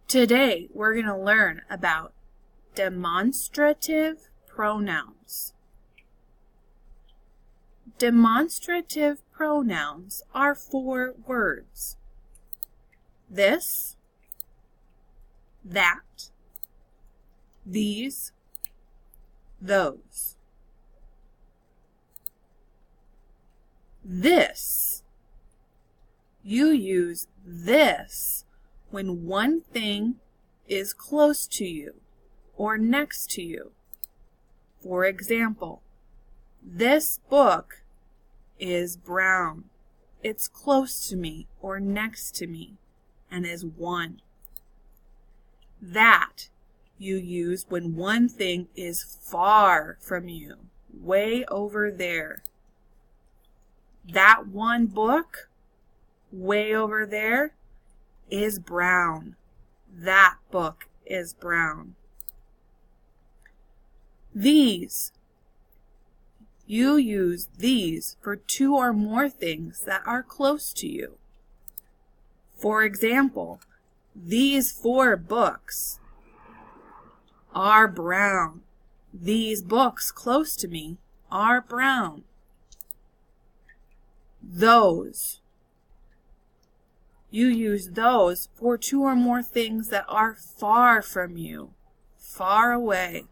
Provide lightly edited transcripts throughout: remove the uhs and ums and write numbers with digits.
Today we're going to learn about demonstrative pronouns. Demonstrative pronouns are 4 words. This, that, these, those. This. You use this when one thing is close to you or next to you. For example, this book is brown. It's close to me or next to me and is 1. That you use when one thing is far from you, way over there. That one book, way over there, is brown. That book is brown. These. You use these for 2 or more things that are close to you. For example, these 4 books are brown. These books close to me are brown. Those. You use those for 2 or more things that are far from you, far away.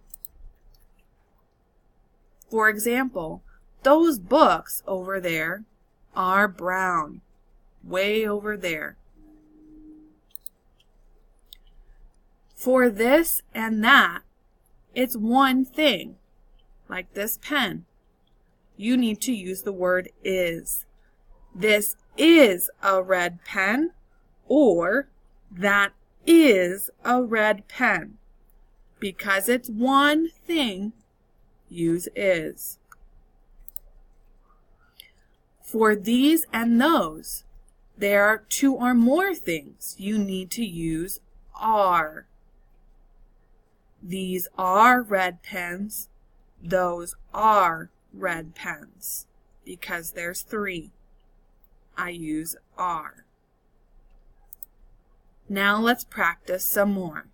For example, those books over there are brown, way over there. For this and that, it's one thing, like this pen. You need to use the word is. This is a red pen, or that is a red pen. Because it's one thing, use is. For these and those, there are 2 or more things. You need to use are. These are red pens. Those are red pens. Because there's 3. I use are. Now let's practice some more.